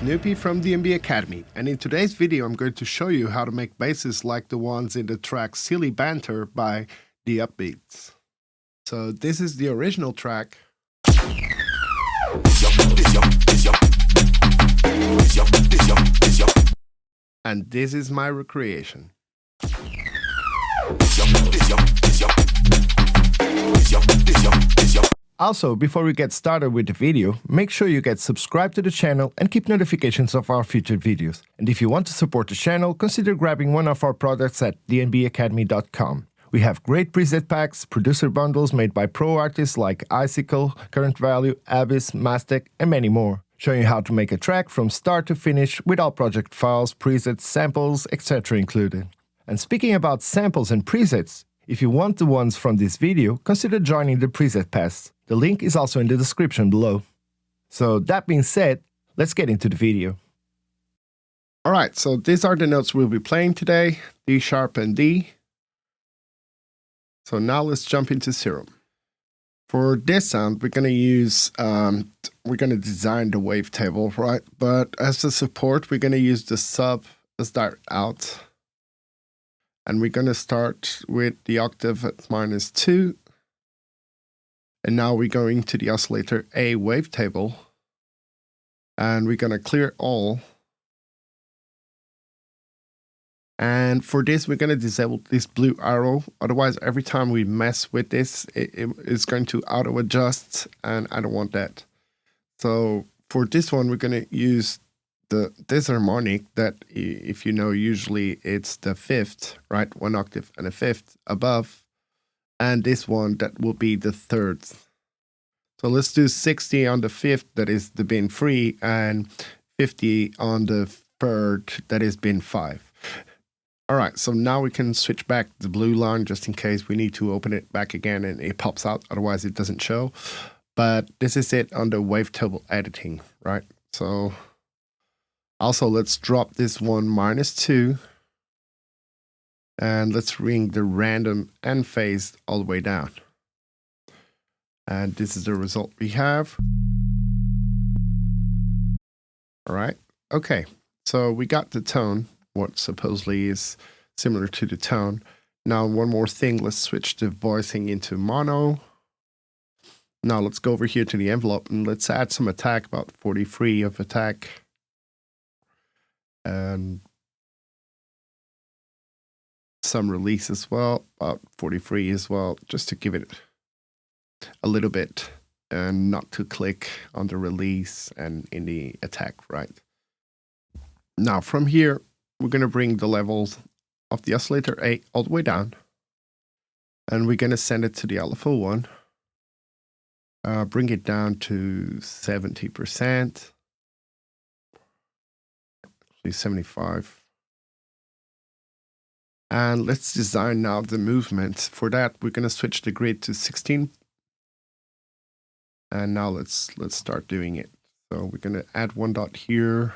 Snoopy from the MB Academy, and in today's video I'm going to show you how to make basses like the ones in the track Silly Banter by the Upbeats. So this is the original track. And this is my recreation. Also, before we get started with the video, make sure you get subscribed to the channel and keep notifications of our future videos. And if you want to support the channel, consider grabbing one of our products at thenbacademy.com. We have great preset packs, producer bundles made by pro artists like Icicle, Current Value, Abyss, Mastic, and many more, showing you how to make a track from start to finish with all project files, presets, samples, etc. included. And speaking about samples and presets, if you want the ones from this video, consider joining the preset pass. The link is also in the description below. So that being said, let's get into the video. Alright, so these are the notes we'll be playing today, D sharp and D. So now let's jump into Serum. For this sound, we're going to use, we're going to design the wavetable, right? But as the support, we're going to use the sub as direct out. And we're going to start with the octave at -2. And now we're going to the oscillator A wavetable. And we're going to clear all. And for this, we're going to disable this blue arrow. Otherwise, every time we mess with this, it is going to auto-adjust, and I don't want that. So for this one, we're going to use this harmonic that, if you know, usually it's the fifth, right? One octave and a fifth above. And this one, that will be the third. So let's do 60 on the fifth, that is the bin 3, and 50 on the third, that is bin 5. Alright, so now we can switch back the blue line just in case we need to open it back again and it pops out, otherwise it doesn't show. But this is it on the wavetable editing, right? So also let's drop this one -2. And let's bring the random and phase all the way down. And this is the result we have. Alright, okay, so we got the tone, what supposedly is similar to the tone. Now one more thing, let's switch the voicing into mono. Now let's go over here to the envelope and let's add some attack, about 43 of attack. And some release as well, about 43 as well, just to give it a little bit and not to click on the release and in the attack, right? Now from here, we're going to bring the levels of the oscillator A all the way down, and we're going to send it to the alpha 1. Bring it down to 70%, actually 75. And let's design now the movement. For that, we're going to switch the grid to 16. And now let's start doing it. So we're going to add one dot here.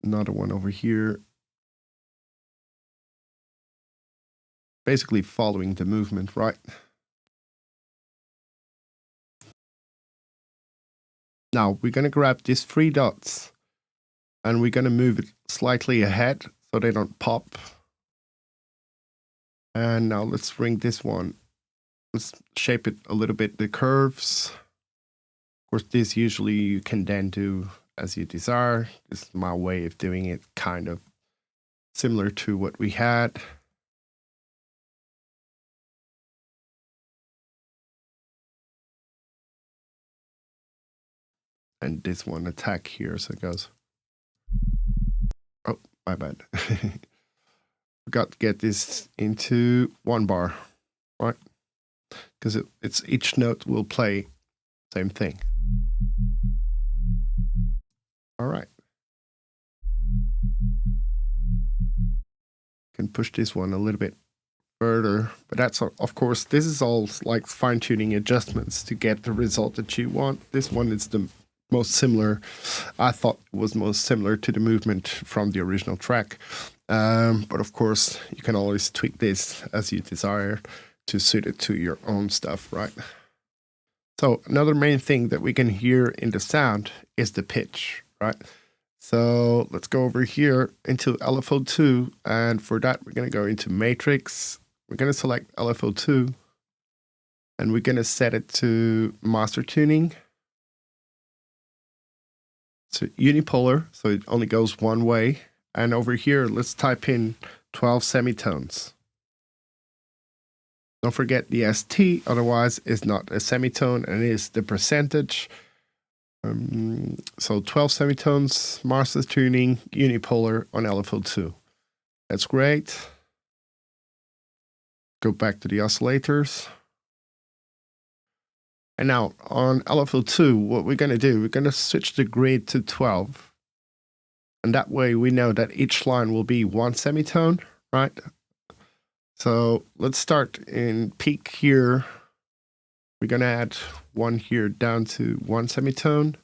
Another one over here. Basically following the movement, right? Now we're going to grab these 3 dots and we're going to move it slightly ahead so they don't pop. And now let's bring this one. Let's shape it a little bit, the curves. Of course, this usually you can then do as you desire. This is my way of doing it, kind of similar to what we had. And this one attack here, so it goes. Oh, my bad. Forgot to get this into 1 bar, right? Because it's each note will play same thing. All right. Can push this one a little bit further, but that's, of course, this is all like fine-tuning adjustments to get the result that you want. This one is the most similar, I thought was most similar to the movement from the original track. But of course, you can always tweak this as you desire to suit it to your own stuff, right? So another main thing that we can hear in the sound is the pitch, right? So let's go over here into LFO2, and for that we're going to go into Matrix. We're going to select LFO2, and we're going to set it to master tuning. So unipolar, so it only goes one way. And over here, let's type in 12 semitones. Don't forget the ST, otherwise it's not a semitone and it is the percentage. So 12 semitones, master tuning, unipolar on LFO2. That's great. Go back to the oscillators. And now on LFO2, what we're going to do, we're going to switch the grid to 12. And that way we know that each line will be one semitone, right? So let's start in peak here. We're going to add one here down to one semitone.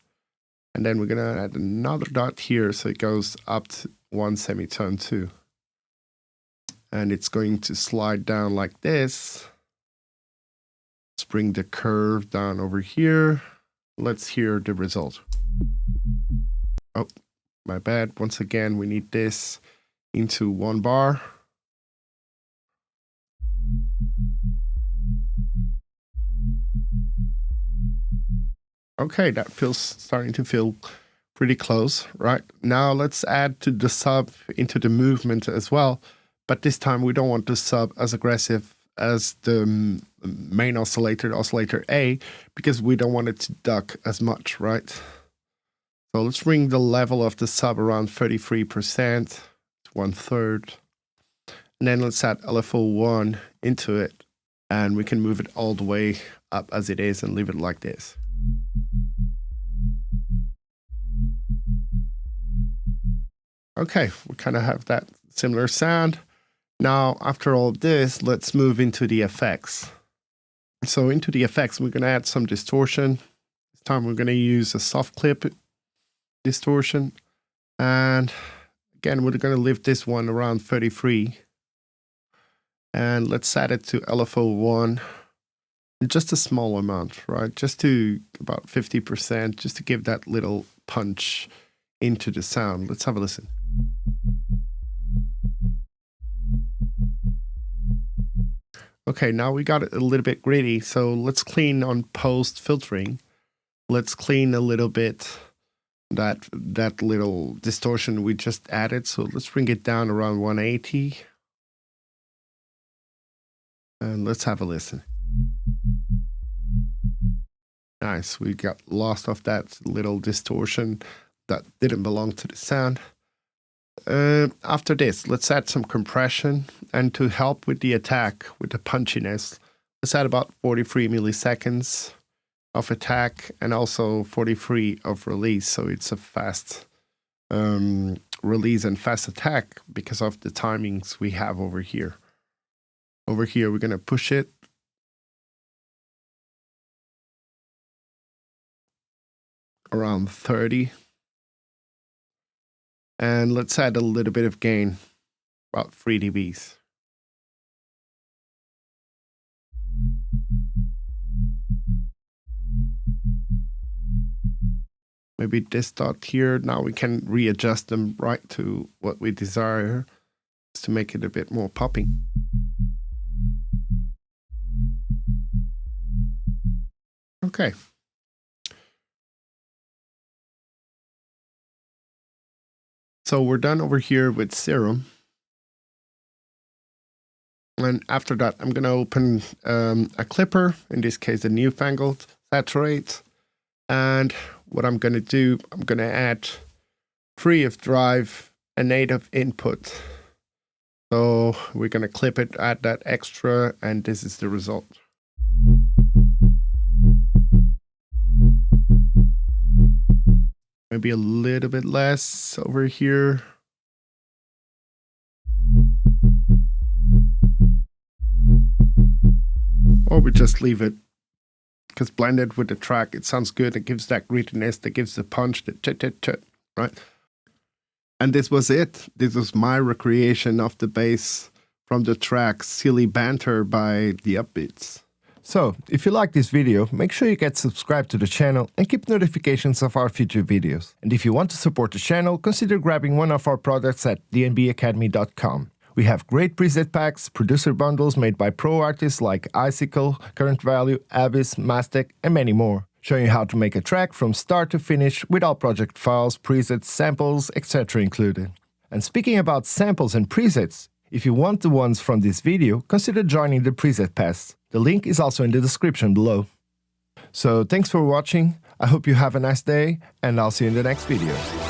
And then we're going to add another dot here so it goes up to one semitone too. And it's going to slide down like this. Let's bring the curve down over here. Let's hear the result. Oh, my bad. Once again, we need this into one bar. Okay, that feels starting to feel pretty close, right? Now let's add to the sub into the movement as well. But this time we don't want the sub as aggressive as the main oscillator, oscillator A, because we don't want it to duck as much, right? So let's bring the level of the sub around 33%, 1/3. And then let's add LFO1 into it. And we can move it all the way up as it is and leave it like this. Okay, we kind of have that similar sound. Now, after all of this, let's move into the effects. So into the effects, we're going to add some distortion. This time we're going to use a soft clip distortion. And again, we're going to leave this one around 33. And let's set it to LFO1. Just a small amount, right? Just to about 50%, just to give that little punch into the sound. Let's have a listen. Okay, now we got it a little bit gritty, so let's clean on post filtering. Let's clean a little bit that little distortion we just added. So let's bring it down around 180. And let's have a listen. Nice, we got lost of that little distortion that didn't belong to the sound. After this, let's add some compression, and to help with the attack, with the punchiness, let's add about 43 milliseconds of attack and also 43 of release. So it's a fast release and fast attack because of the timings we have over here. Over here, we're going to push it. Around 30. And let's add a little bit of gain, about 3 dBs. Maybe this dot here, now we can readjust them right to what we desire to make it a bit more popping. Okay. So we're done over here with Serum. And after that, I'm going to open a clipper, in this case, a newfangled Saturate. And what I'm going to do, I'm going to add free of drive a native input. So we're going to clip it, add that extra, and this is the result. Maybe a little bit less over here. Or we just leave it, because blended with the track, it sounds good. It gives that grittiness, that gives the punch, the chit, right? And this was it. This was my recreation of the bass from the track Silly Banter by the Upbeats. So, if you like this video, make sure you get subscribed to the channel and keep notifications of our future videos. And if you want to support the channel, consider grabbing one of our products at dnbacademy.com. We have great preset packs, producer bundles made by pro artists like Icicle, Current Value, Abyss, Mastek, and many more, showing you how to make a track from start to finish with all project files, presets, samples, etc. included. And speaking about samples and presets, if you want the ones from this video, consider joining the Preset Pass. The link is also in the description below. So thanks for watching, I hope you have a nice day, and I'll see you in the next video.